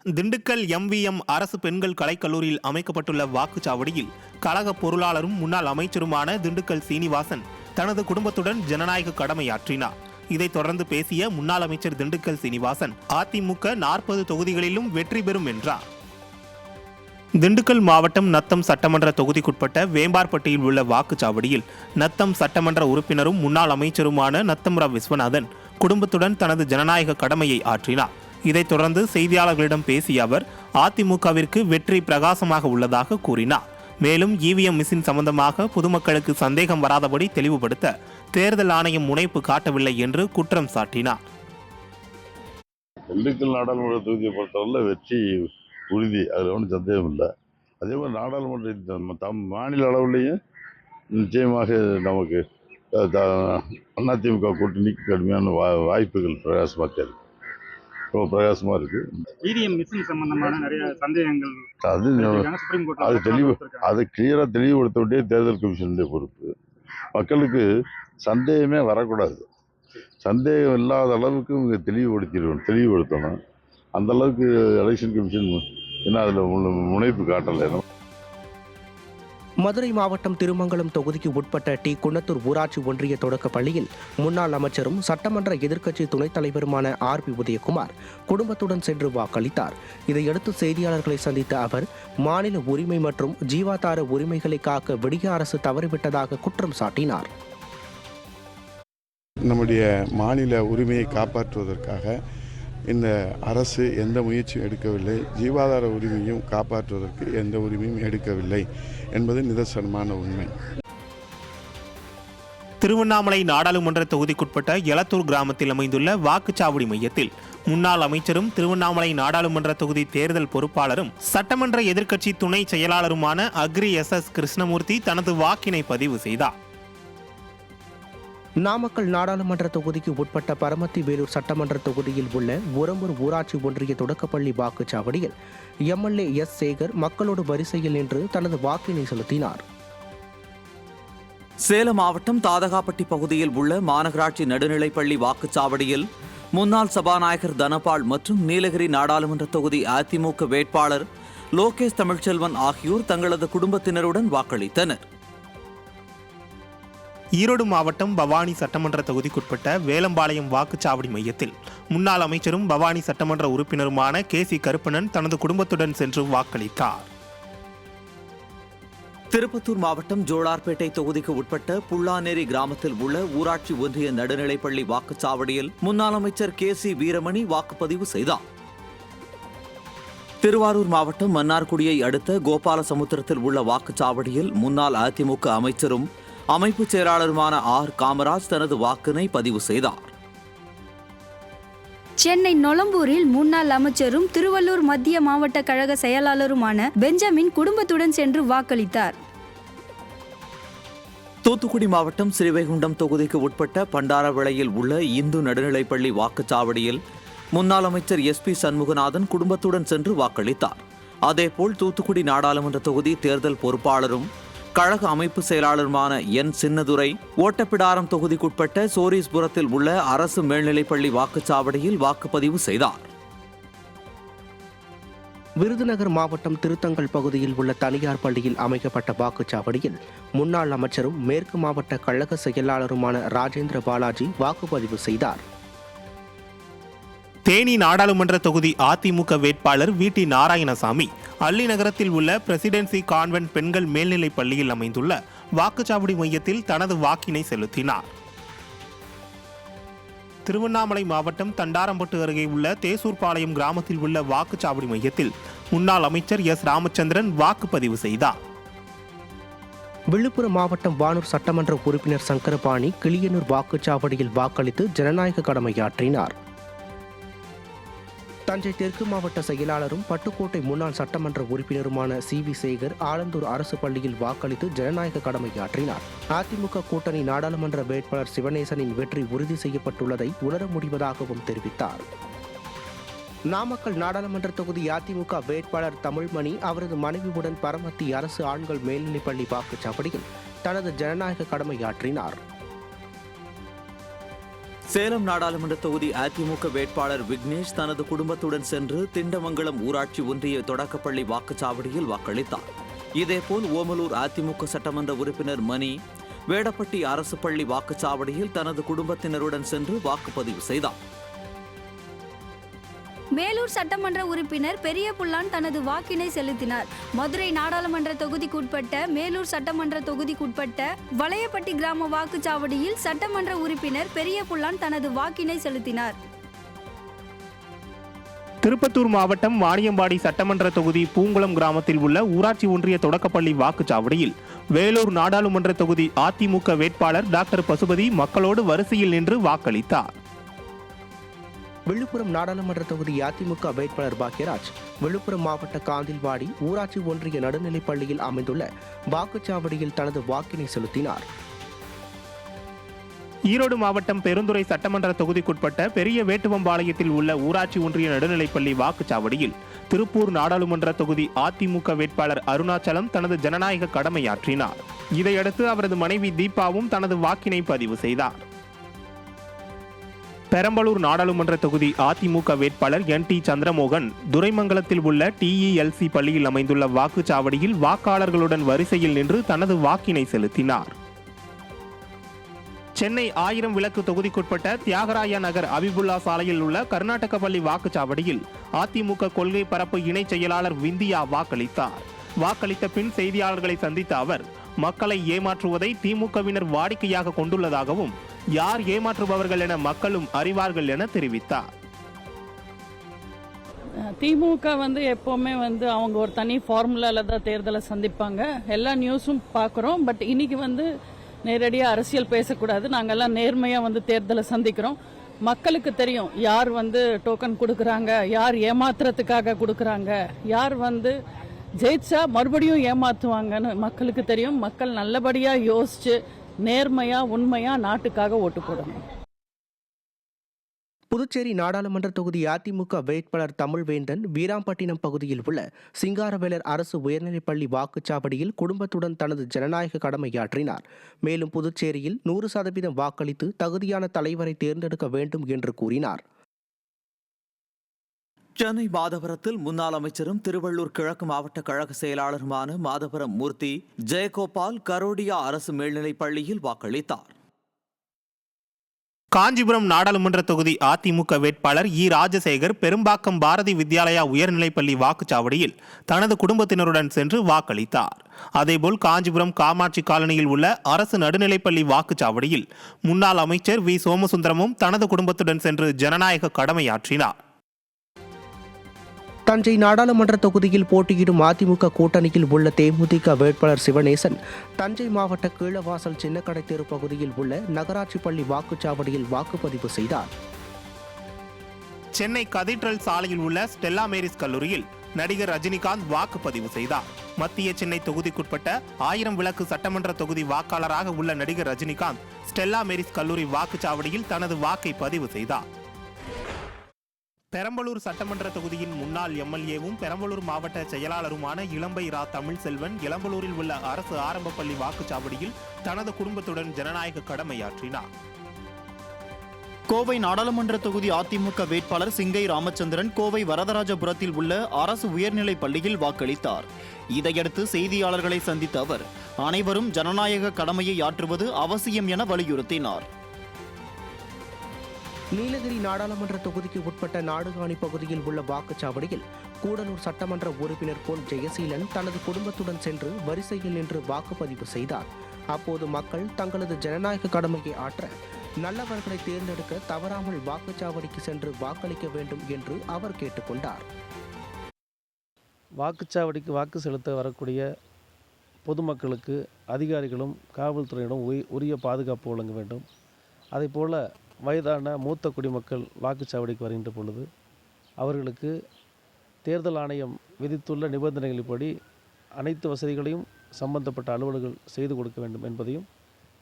Dindigul MVM அரசு பெண்கள் கலைக்கல்லூரியில் அமைக்கப்பட்டுள்ள வாக்குச்சாவடியில் கழக பொருளாளரும் முன்னாள் அமைச்சருமான திண்டுக்கல் சீனிவாசன் தனது குடும்பத்துடன் ஜனநாயக கடமையாற்றினார். இதைத் தொடர்ந்து பேசிய முன்னாள் அமைச்சர் திண்டுக்கல் சீனிவாசன், அதிமுக 40 தொகுதிகளிலும் வெற்றி பெறும் என்றார். திண்டுக்கல் மாவட்டம் நத்தம் சட்டமன்ற தொகுதிக்குட்பட்ட வேம்பார்பட்டியில் உள்ள வாக்குச்சாவடியில் நத்தம் சட்டமன்ற உறுப்பினரும் முன்னாள் அமைச்சருமான நத்தம் ரா விஸ்வநாதன் குடும்பத்துடன் தனது ஜனநாயக கடமையை ஆற்றினார். இதைத் தொடர்ந்து செய்தியாளர்களிடம் பேசிய அவர், அதிமுகவிற்கு வெற்றி பிரகாசமாக உள்ளதாக கூறினார். மேலும் இவிஎம் மிஷின் சம்பந்தமாக பொதுமக்களுக்கு சந்தேகம் வராதபடி தெளிவுபடுத்த தேர்தல் ஆணையம் முனைப்பு காட்டவில்லை என்று குற்றம் சாட்டினார். திண்டுக்கல் நாடாளுமன்ற தொகுதியை பொறுத்தவரை வெற்றி உறுதி, அதில் ஒன்றும் சந்தேகம் இல்லை. அதே மாதிரி நாடாளுமன்ற மாநில அளவுலேயும் நிச்சயமாக நமக்கு அதிமுக கூட்டணிக்கு கடுமையான வாய்ப்புகள் பிரகாசமாக இருக்கு. இவிஎம் மிஷின் சம்பந்தமான நிறைய சந்தேகங்கள் அதை கிளியராக தெளிவுபடுத்த வேண்டிய தேர்தல் கமிஷனுடைய பொறுப்பு. மக்களுக்கு சந்தேகமே வரக்கூடாது. சந்தேகம் இல்லாத அளவுக்கு இவங்க தெளிவுபடுத்தணும். அந்த அளவுக்கு எலெக்ஷன் கமிஷன் என்ன அதில் முனைப்பு காட்டலை. மதுரை மாவட்டம் திருமங்கலம் தொகுதிக்கு உட்பட்ட டி குன்னத்தூர் ஊராட்சி ஒன்றிய தொடக்க பள்ளியில் முன்னாள் அமைச்சரும் சட்டமன்ற எதிர்க்கட்சி துணைத் தலைவருமான ஆர்.பி. உதயகுமார் குடும்பத்துடன் சென்று வாக்களித்தார். இதையடுத்து செய்தியாளர்களை சந்தித்த அவர், மாநில உரிமை மற்றும் ஜீவாதார உரிமைகளை காக்க விடிய அரசு தவறிவிட்டதாக குற்றம் சாட்டினார். நம்முடைய மாநில உரிமையை காப்பாற்றுவதற்காக இந்த அரசு எந்த முயற்சியும் எடுக்கவில்லை. ஜீவாதார உரிமையும் காப்பாற்றுவதற்கு எந்த உரிமையும் எடுக்கவில்லை என்பது நிதர்சனமான உண்மை. திருவண்ணாமலை நாடாளுமன்ற தொகுதிக்குட்பட்ட எலத்தூர் கிராமத்தில் அமைந்துள்ள வாக்குச்சாவடி மையத்தில் முன்னாள் அமைச்சரும் திருவண்ணாமலை நாடாளுமன்ற தொகுதி தேர்தல் பொறுப்பாளரும் சட்டமன்ற எதிர்க்கட்சி துணை செயலாளருமான அக்ரி எஸ்.எஸ். கிருஷ்ணமூர்த்தி தனது வாக்கினை பதிவு செய்தார். நாமக்கல் நாடாளுமன்ற தொகுதிக்கு உட்பட்ட பரமத்தி வேலூர் சட்டமன்ற தொகுதியில் உள்ள உரம்பூர் ஊராட்சி ஒன்றிய தொடக்கப்பள்ளி வாக்குச்சாவடியில் எம்எல்ஏ எஸ். சேகர் மக்களோடு வரிசையில் நின்று தனது வாக்கினை செலுத்தினார். சேலம் மாவட்டம் தாதகாப்பட்டி பகுதியில் உள்ள மாநகராட்சி நடுநிலைப்பள்ளி வாக்குச்சாவடியில் முன்னாள் சபாநாயகர் தனபால் மற்றும் நீலகிரி நாடாளுமன்ற தொகுதி அதிமுக வேட்பாளர் லோகேஷ் தமிழ்ச்செல்வன் ஆகியோர் தங்களது குடும்பத்தினருடன் வாக்களித்தனர். ஈரோடு மாவட்டம் பவானி சட்டமன்ற தொகுதிக்குட்பட்ட வேலம்பாளையம் வாக்குச்சாவடி மையத்தில் முன்னாள் அமைச்சரும் பவானி சட்டமன்ற உறுப்பினருமான கே.சி. கருப்பணன் தனது குடும்பத்துடன் சென்று வாக்களித்தார். திருப்பத்தூர் மாவட்டம் ஜோலார்பேட்டை தொகுதிக்கு உட்பட்ட புல்லானேரி கிராமத்தில் உள்ள ஊராட்சி ஒன்றிய நடுநிலைப்பள்ளி வாக்குச்சாவடியில் முன்னாள் அமைச்சர் கே.சி. வீரமணி வாக்குப்பதிவு செய்தார். திருவாரூர் மாவட்டம் மன்னார்குடியை அடுத்த கோபாலசமுத்திரத்தில் உள்ள வாக்குச்சாவடியில் முன்னாள் அதிமுக அமைச்சரும் அமைப்பு செயலாளருமான ஆர். காமராஜ் தனது வாக்கினை பதிவு செய்தார். சென்னை நொளம்பூரில் முன்னாள் அமைச்சரும் திருவள்ளூர் மத்திய மாவட்ட கழக செயலாளருமான பெஞ்சமின் குடும்பத்துடன் சென்று வாக்களித்தார். தூத்துக்குடி மாவட்டம் ஸ்ரீவைகுண்டம் தொகுதிக்கு உட்பட்ட பண்டாரவிளையில் உள்ள இந்து நடுநிலைப்பள்ளி வாக்குச்சாவடியில் முன்னாள் அமைச்சர் எஸ்.பி. சண்முகநாதன் குடும்பத்துடன் சென்று வாக்களித்தார். அதேபோல் தூத்துக்குடி நாடாளுமன்ற தொகுதி தேர்தல் பொறுப்பாளரும் கழக அமைப்பு செயலாளருமான என். சின்னதுரை ஓட்டப்பிடாரம் தொகுதிக்குட்பட்ட சோரீஸ்புரத்தில் உள்ள அரசு மேல்நிலைப்பள்ளி வாக்குச்சாவடியில் வாக்குப்பதிவு செய்தார். விருதுநகர் மாவட்டம் திருத்தங்கல் பகுதியில் உள்ள தனியார் பள்ளியில் அமைக்கப்பட்ட வாக்குச்சாவடியில் முன்னாள் அமைச்சரும் மேற்கு மாவட்ட கழக செயலாளருமான ராஜேந்திர பாலாஜி வாக்குப்பதிவு செய்தார். தேனி நாடாளுமன்ற தொகுதி அதிமுக வேட்பாளர் வி.டி. நாராயணசாமி அள்ளி நகரத்தில் உள்ள பிரசிடென்சி கான்வென்ட் பெண்கள் மேல்நிலைப் பள்ளியில் அமைந்துள்ள வாக்குச்சாவடி மையத்தில் தனது வாக்கினை செலுத்தினார். திருவண்ணாமலை மாவட்டம் தண்டாரம்பட்டு அருகே உள்ள தேசூர்பாளையம் கிராமத்தில் உள்ள வாக்குச்சாவடி மையத்தில் முன்னாள் அமைச்சர் எஸ். ராமச்சந்திரன் வாக்குப்பதிவு செய்தார். விழுப்புரம் மாவட்டம் வானூர் சட்டமன்ற உறுப்பினர் சங்கரபாணி கிளியனூர் வாக்குச்சாவடியில் வாக்களித்து ஜனநாயக கடமையாற்றினார். தஞ்சை தெற்கு மாவட்ட செயலாளரும் பட்டுக்கோட்டை முன்னாள் சட்டமன்ற உறுப்பினருமான சி.வி. சேகர் ஆலந்தூர் அரசு பள்ளியில் வாக்களித்து ஜனநாயக கடமையாற்றினார். அதிமுக கூட்டணி நாடாளுமன்ற வேட்பாளர் சிவனேசனின் வெற்றி உறுதி செய்யப்பட்டுள்ளதை உணர முடிவதாகவும் தெரிவித்தார். நாமக்கல் நாடாளுமன்ற தொகுதி அதிமுக வேட்பாளர் தமிழ்மணி அவரது மனைவியுடன் பரமத்தி அரசு ஆண்கள் மேல்நிலைப்பள்ளி வாக்குச்சாவடியில் தனது ஜனநாயக கடமையாற்றினார். சேலம் நாடாளுமன்ற தொகுதி அதிமுக வேட்பாளர் விக்னேஷ் தனது குடும்பத்துடன் சென்று திண்டமங்கலம் ஊராட்சி ஒன்றிய தொடக்கப்பள்ளி வாக்குச்சாவடியில் வாக்களித்தார். இதேபோல் ஓமலூர் அதிமுக சட்டமன்ற உறுப்பினர் மணி வேடப்பட்டி அரசு பள்ளி வாக்குச்சாவடியில் தனது குடும்பத்தினருடன் சென்று வாக்குப்பதிவு செய்தார். மேலூர் சட்டமன்ற உறுப்பினர் பெரிய புல்லான் தனது வாக்கினை செலுத்தினார். மதுரை நாடாளுமன்ற தொகுதிக்குட்பட்ட மேலூர் சட்டமன்ற தொகுதிக்குட்பட்ட வளையப்பட்டி கிராம வாக்குச்சாவடியில் சட்டமன்ற உறுப்பினர் பெரிய புல்லான் தனது வாக்கினை செலுத்தினார். திருப்பத்தூர் மாவட்டம் வாணியம்பாடி சட்டமன்ற தொகுதி பூங்குளம் கிராமத்தில் உள்ள ஊராட்சி ஒன்றிய தொடக்கப்பள்ளி வாக்குச்சாவடியில் வேலூர் நாடாளுமன்ற தொகுதி அதிமுக வேட்பாளர் டாக்டர் பசுபதி மக்களோடு வரிசையில் நின்று வாக்களித்தார். விழுப்புரம் நாடாளுமன்ற தொகுதி அதிமுக வேட்பாளர் பாக்யராஜ் விழுப்புரம் மாவட்ட காந்தில்வாடி ஊராட்சி ஒன்றிய நடுநிலைப் பள்ளியில் அமைந்துள்ள வாக்குச்சாவடியில் தனது வாக்கினை செலுத்தினார். ஈரோடு மாவட்டம் பெருந்துறை சட்டமன்ற தொகுதிக்குட்பட்ட பெரிய வேட்டுவம்பாளையத்தில் உள்ள ஊராட்சி ஒன்றிய நடுநிலைப்பள்ளி வாக்குச்சாவடியில் திருப்பூர் நாடாளுமன்ற தொகுதி அதிமுக வேட்பாளர் அருணாச்சலம் தனது ஜனநாயக கடமையாற்றினார். இதையடுத்து அவரது மனைவி தீபாவும் தனது வாக்கினை பதிவு செய்தார். பெரம்பலூர் நாடாளுமன்ற தொகுதி அதிமுக வேட்பாளர் NT சந்திரமோகன் துரைமங்கலத்தில் உள்ள TELC பள்ளியில் அமைந்துள்ள வாக்குச்சாவடியில் வாக்காளர்களுடன் வரிசையில் நின்று தனது வாக்கினை செலுத்தினார். சென்னை 1000 விளக்கு தொகுதிக்குட்பட்ட தியாகராய நகர் அபிபுல்லா சாலையில் உள்ள கர்நாடக பள்ளி வாக்குச்சாவடியில் அதிமுக கொள்கை பரப்பு இணைச் செயலாளர் விந்தியா வாக்களித்தார். வாக்களித்த பின் செய்தியாளர்களை சந்தித்த அவர் மக்களை ஏமாற்றுவதை திமுகவினர் வாடிக்கையாக கொண்டுள்ளதாகவும் யார் ஏமாற்றுபவர்கள் என மக்களும் அறிவார்கள் என தெரிவித்தார். திமுக எப்போவுமே அவங்க ஒரு தனி ஃபார்முலால தான் தேர்தலை சந்திப்பாங்க. எல்லா நியூஸும் பார்க்குறோம். பட் இன்னைக்கு நேரடியாக அரசியல் பேசக்கூடாது. நாங்கள்லாம் நேர்மையாக தேர்தலை சந்திக்கிறோம். மக்களுக்கு தெரியும் யார் டோக்கன் கொடுக்குறாங்க, யார் ஏமாத்துறதுக்காக கொடுக்குறாங்க, யார் ஜெயிச்சா மறுபடியும் ஏமாத்துவாங்கன்னு மக்களுக்கு தெரியும். மக்கள் நல்லபடியாக யோசிச்சு நேர்மையா உண்மையா நாட்டுக்காக ஓட்டு போடணும். புதுச்சேரி நாடாளுமன்ற தொகுதி அதிமுக வேட்பாளர் தமிழ்வேந்தன் வீராம்பட்டினம் பகுதியில் உள்ள சிங்காரவேலர் அரசு உயர்நிலைப்பள்ளி வாக்குச்சாவடியில் குடும்பத்துடன் தனது ஜனநாயக கடமையாற்றினார். மேலும் புதுச்சேரியில் 100% வாக்களித்து தகுதியான தலைவரை தேர்ந்தெடுக்க வேண்டும் என்று கூறினார். சென்னை மாதவரத்தில் முன்னாள் அமைச்சரும் திருவள்ளூர் கிழக்கு மாவட்ட கழக செயலாளருமான மாதவரம் மூர்த்தி ஜெயகோபால் கரோடியா அரசு மேல்நிலைப் பள்ளியில் வாக்களித்தார். காஞ்சிபுரம் நாடாளுமன்ற தொகுதி அதிமுக வேட்பாளர் ராஜசேகர் பெரும்பாக்கம் பாரதி வித்யாலயா உயர்நிலைப்பள்ளி வாக்குச்சாவடியில் தனது குடும்பத்தினருடன் சென்று வாக்களித்தார். அதேபோல் காஞ்சிபுரம் காமாட்சி காலனியில் உள்ள அரசு நடுநிலைப்பள்ளி வாக்குச்சாவடியில் முன்னாள் அமைச்சர் சோமசுந்தரமும் தனது குடும்பத்துடன் சென்று ஜனநாயக கடமையாற்றினார். தஞ்சை நாடாளுமன்ற தொகுதியில் போட்டியிடும் அதிமுக கூட்டணியில் உள்ள தேமுதிக வேட்பாளர் சிவனேசன் தஞ்சை மாவட்ட கீழவாசல் சின்னக்கடை தெரு பகுதியில் உள்ள நகராட்சி பள்ளி வாக்குச்சாவடியில் வாக்குப்பதிவு செய்தார். சென்னை கதீட்ரல் சாலையில் உள்ள ஸ்டெல்லா மேரிஸ் கல்லூரியில் நடிகர் ரஜினிகாந்த் வாக்குப்பதிவு செய்தார். மத்திய சென்னை தொகுதிக்குட்பட்ட 1000 விளக்கு சட்டமன்ற தொகுதி வாக்காளராக உள்ள நடிகர் ரஜினிகாந்த் ஸ்டெல்லா மேரிஸ் கல்லூரி வாக்குச்சாவடியில் தனது வாக்கை பதிவு செய்தார். பெரம்பலூர் சட்டமன்ற தொகுதியின் முன்னாள் MLAவும் பெரம்பலூர் மாவட்ட செயலாளருமான இளம்பை ரா தமிழ்செல்வன் எளம்பலூரில் உள்ள அரசு ஆரம்ப பள்ளி வாக்குச்சாவடியில் தனது குடும்பத்துடன் ஜனநாயக கடமையாற்றினார். கோவை நாடாளுமன்ற தொகுதி அதிமுக வேட்பாளர் சிங்கை ராமச்சந்திரன் கோவை வரதராஜபுரத்தில் உள்ள அரசு உயர்நிலைப் பள்ளியில் வாக்களித்தார். இதையடுத்து செய்தியாளர்களை சந்தித்த அவர் அனைவரும் ஜனநாயக கடமையை ஆற்றுவது அவசியம் என வலியுறுத்தினார். நீலகிரி நாடாளுமன்ற தொகுதிக்கு உட்பட்ட நாடுகாணி பகுதியில் உள்ள வாக்குச்சாவடியில் கூடலூர் சட்டமன்ற உறுப்பினர் பொன் ஜெயசீலன் தனது குடும்பத்துடன் சென்று வரிசையில் நின்று வாக்குப்பதிவு செய்தார். அப்போது மக்கள் தங்களது ஜனநாயக கடமையை ஆற்ற நல்லவர்களை தேர்ந்தெடுக்க தவறாமல் வாக்குச்சாவடிக்கு சென்று வாக்களிக்க வேண்டும் என்று அவர் கேட்டுக்கொண்டார். வாக்குச்சாவடிக்கு வாக்கு செலுத்த வரக்கூடிய பொதுமக்களுக்கு அதிகாரிகளும் காவல்துறையிடம் உரிய பாதுகாப்பு வழங்க வேண்டும். அதேபோல் வயதான மூத்த குடிமக்கள் வாக்குச்சாவடிக்கு வருகின்ற பொழுது அவர்களுக்கு தேர்தல் ஆணையம் விதித்துள்ள நிபந்தனைகளின்படி அனைத்து வசதிகளையும் சம்பந்தப்பட்ட அலுவலர்கள் செய்து கொடுக்க வேண்டும் என்பதையும்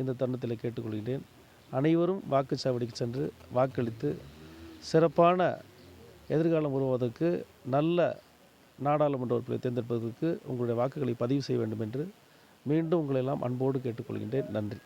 இந்த தருணத்தில் கேட்டுக்கொள்கிறேன். அனைவரும் வாக்குச்சாவடிக்கு சென்று வாக்களித்து சிறப்பான எதிர்காலம் உருவாவதற்கு நல்ல நாடாளுமன்ற உறுப்பினரை தேர்ந்தெடுப்பதற்கு உங்களுடைய வாக்குகளை பதிவு செய்ய வேண்டும் என்று மீண்டும் உங்களெல்லாம் அன்போடு கேட்டுக்கொள்கின்றேன். நன்றி.